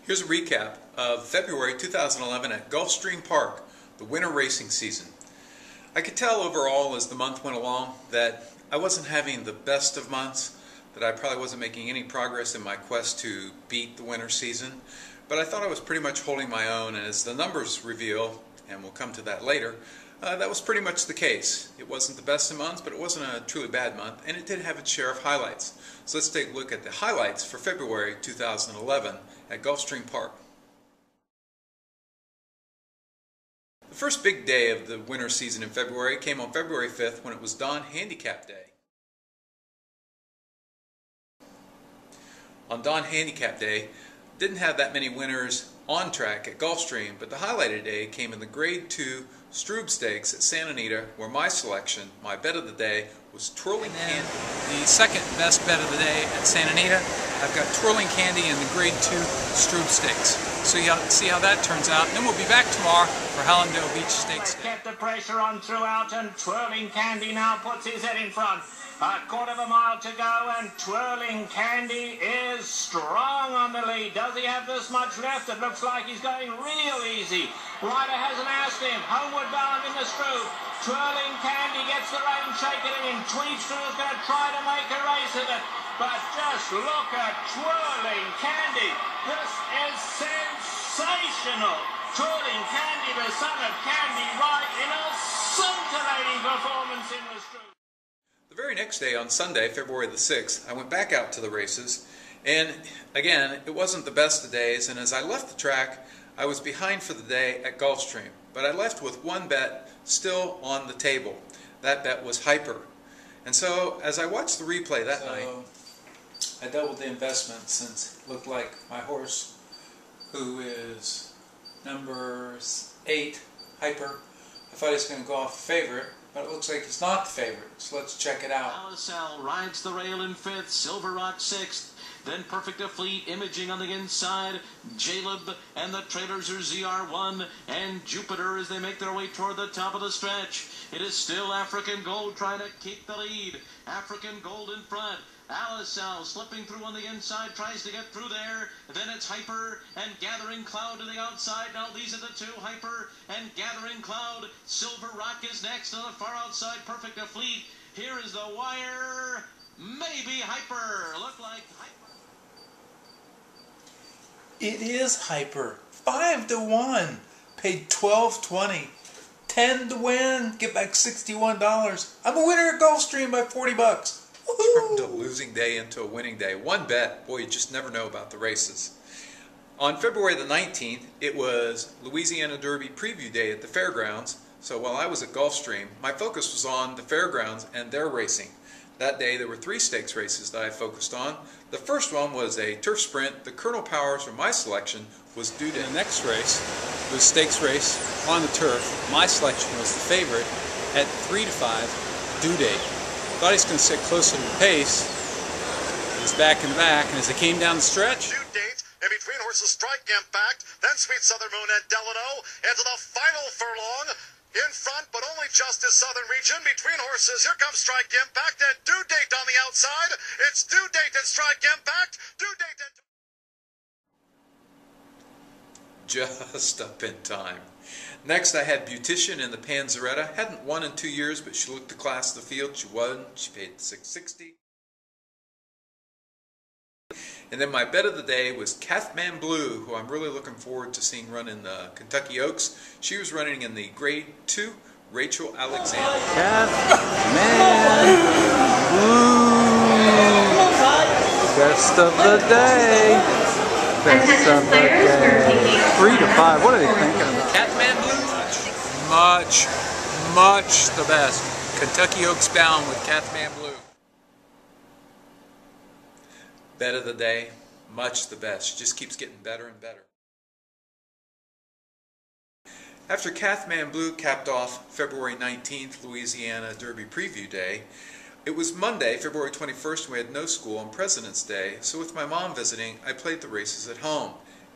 Here's a recap of February 2011 at Gulfstream Park, the winter racing season. I could tell overall as the month went along that I wasn't having the best of months, that I probably wasn't making any progress in my quest to beat the winter season, but I thought I was pretty much holding my own, and as the numbers reveal, and we'll come to that later, that was pretty much the case. It wasn't the best of months, but it wasn't a truly bad month, and it did have its share of highlights. So let's take a look at the highlights for February 2011 at Gulfstream Park. The first big day of the winter season in February came on February 5th when it was Dawn Handicap Day. On Dawn Handicap Day, didn't have that many winners on track at Gulfstream, but the highlight of the day came in the Grade 2 Strube Stakes at Santa Anita, where my selection, my bet of the day, was Twirling Candy. The second best bet of the day at Santa Anita, I've got Twirling Candy in the Grade 2 Strube Stakes. So you see how that turns out. And then we'll be back tomorrow for Hallandale Beach Stakes. Kept the pressure on throughout, and Twirling Candy now puts his head in front. A quarter of a mile to go, and Twirling Candy is strong on the lead. Does he have this much left? It looks like he's going real easy. Rider hasn't asked him. Homeward bound in the Strube. Twirling Candy gets the rein shaken in. Tweedstrew is going to try to make a race of it. But just look at Twirling Candy. This is sensational. Twirling Candy, the son of Candy Wright, in a scintillating performance in the Strube. The very next day, on Sunday, February the 6th, I went back out to the races, and again, it wasn't the best of days, and as I left the track, I was behind for the day at Gulfstream, but I left with one bet still on the table. That bet was Hyper. And so, as I watched the replay that night, I doubled the investment since it looked like my horse, who is number 8, Hyper, I thought he was going to go off favorite, but it looks like he's not the favorite, so let's check it out. Alisal rides the rail in 5th, Silver Rock 6th, then Perfect of Fleet, Imaging on the inside, Jaleb and the trailers are ZR1 and Jupiter as they make their way toward the top of the stretch. It is still African Gold trying to keep the lead. African Gold in front. Alisal slipping through on the inside, tries to get through there. Then it's Hyper and Gathering Cloud to the outside. Now these are the two, Hyper and Gathering Cloud. Silver Rock is next on the far outside, Perfect of Fleet. Here is the wire. Maybe Hyper. Look like Hyper. It is Hyper. 5 to 1. Paid $12.20. 10 to win. Get back $61. I'm a winner at Gulfstream by 40 bucks. Turned a losing day into a winning day. One bet, boy, you just never know about the races. On February the 19th, it was Louisiana Derby Preview Day at the fairgrounds, so while I was at Gulfstream, my focus was on the fairgrounds and their racing. That day there were 3 stakes races that I focused on. The first one was a turf sprint. The Colonel Powers, from my selection, was due to... The next race was stakes race on the turf. My selection was the favorite at 3 to 5, Due Date. Thought he was going to sit closer to the pace. He's back in the back, and as they came down the stretch... Due Date, in between horses Strike Impact, then Sweet Southern Moon and Delano, into the final furlong. In front, but only just as Southern Region. Between horses, here comes Strike Impact and Due Date on the outside. It's Due Date and Strike Impact. Due Date and... Just up in time. Next I had Beautician in the Panzeretta. Hadn't won in 2 years, but she looked the class of the field. She won. She paid $6.60. And then my bet of the day was Cathman Blue, who I'm really looking forward to seeing run in the Kentucky Oaks. She was running in the Grade 2 Rachel Alexander. Cathman Blue. Best of the day. Best of the day. 3 to 5. What are they thinking about? Cathman Blue? Much the best. Kentucky Oaks bound with Cathman Blue. Bet of the day, much the best. She just keeps getting better and better. After Cathman Blue capped off February 19th, Louisiana Derby Preview Day, it was Monday, February 21st, and we had no school on President's Day, so with my mom visiting, I played the races at home.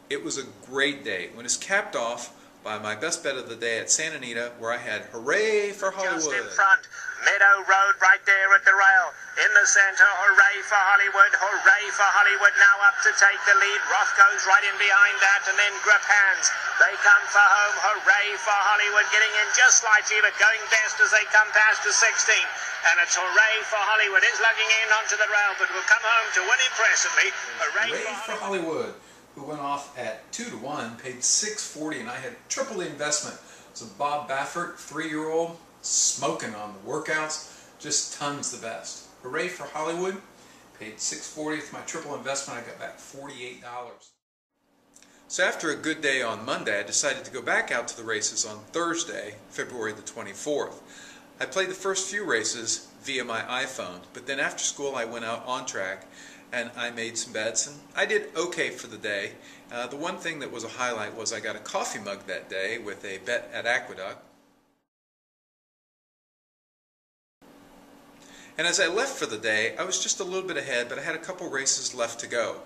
It was a great day. When it's capped off, by my best bet of the day at Santa Anita, where I had Hooray for Hollywood. Just in front, Meadow Road right there at the rail. In the centre, Hooray for Hollywood, Hooray for Hollywood now up to take the lead. Rothko's right in behind that, and then grip hands. They come for home, Hooray for Hollywood getting in just slightly, but going best as they come past the 16. And it's Hooray for Hollywood is lugging in onto the rail, but will come home to win impressively. Hooray for Hollywood, who went off at 2-1, paid $6.40, and I had triple the investment. So Bob Baffert, 3-year-old, smoking on the workouts, just tons the best. Hooray for Hollywood, paid $6.40 with my triple investment. I got back $48. So after a good day on Monday, I decided to go back out to the races on Thursday, February the 24th. I played the first few races via my iPhone, but then after school I went out on track and I made some bets, and I did okay for the day. The one thing that was a highlight was I got a coffee mug that day with a bet at Aqueduct. And as I left for the day, I was just a little bit ahead, but I had a couple races left to go.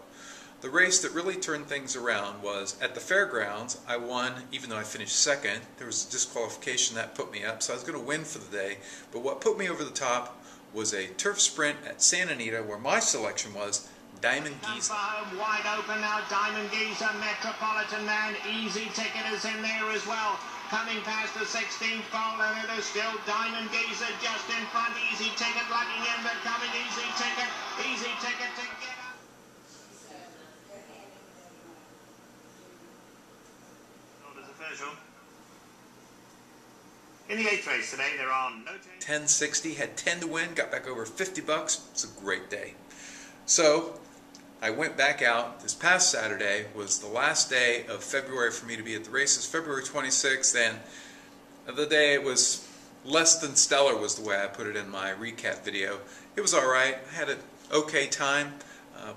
The race that really turned things around was at the fairgrounds. I won, even though I finished second. There was a disqualification that put me up, so I was going to win for the day. But what put me over the top was a turf sprint at Santa Anita, where my selection was Diamond Giza. Wide open now, Diamond Giza, Metropolitan Man, Easy Ticket is in there as well. Coming past the 16th pole, and it is still Diamond Giza just in front. Easy Ticket lugging in, but coming Easy Ticket to get up. In the 8th race today, there are no 1060, had 10 to win, got back over $50. It's a great day. So I went back out. This past Saturday was the last day of February for me to be at the races, February 26th, and the day it was less than stellar was the way I put it in my recap video. It was alright. I had an okay time,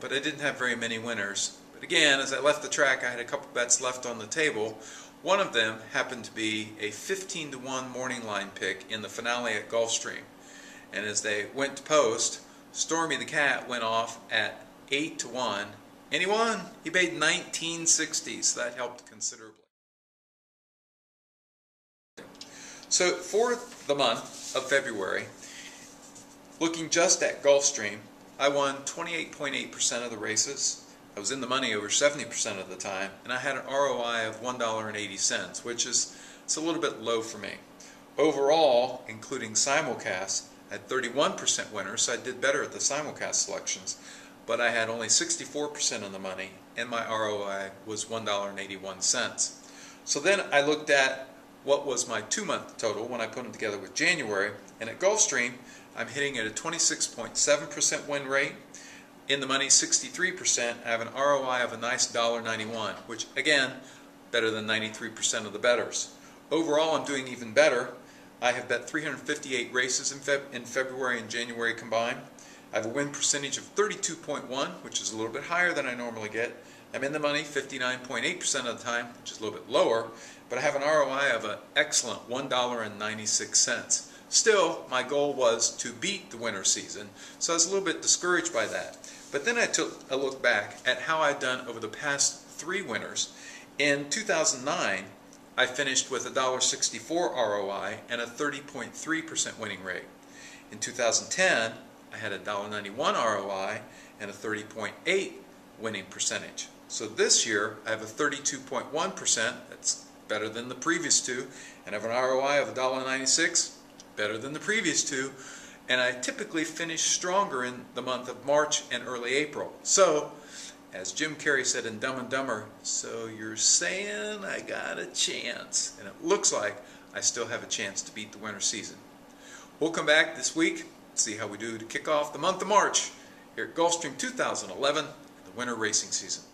but I didn't have very many winners. But again, as I left the track, I had a couple bets left on the table. One of them happened to be a 15-1 morning line pick in the finale at Gulfstream. And as they went to post, Stormy the Cat went off at 8-1, and he won. He paid $19.60, so that helped considerably. So for the month of February, looking just at Gulfstream, I won 28.8% of the races. I was in the money over 70% of the time, and I had an ROI of $1.80, which is it's a little bit low for me. Overall, including simulcast, I had 31% winners, so I did better at the simulcast selections, but I had only 64% of the money, and my ROI was $1.81. So then I looked at what was my 2-month total when I put them together with January, and at Gulfstream, I'm hitting at a 26.7% win rate. In the money, 63%. I have an ROI of a nice $1.91, which again, better than 93% of the bettors. Overall, I'm doing even better. I have bet 358 races in February and January combined. I have a win percentage of 32.1, which is a little bit higher than I normally get. I'm in the money 59.8% of the time, which is a little bit lower, but I have an ROI of an excellent $1.96. Still, my goal was to beat the winter season, so I was a little bit discouraged by that. But then I took a look back at how I'd done over the past 3 winters. In 2009, I finished with a $1.64 ROI and a 30.3% winning rate. In 2010, I had a $1.91 ROI and a 30.8% winning percentage. So this year, I have a 32.1%, that's better than the previous 2, and I have an ROI of $1.96, better than the previous 2, and I typically finish stronger in the month of March and early April. So, as Jim Carrey said in Dumb and Dumber, so you're saying I got a chance, and it looks like I still have a chance to beat the winter season. We'll come back this week, see how we do to kick off the month of March here at Gulfstream 2011, the winter racing season.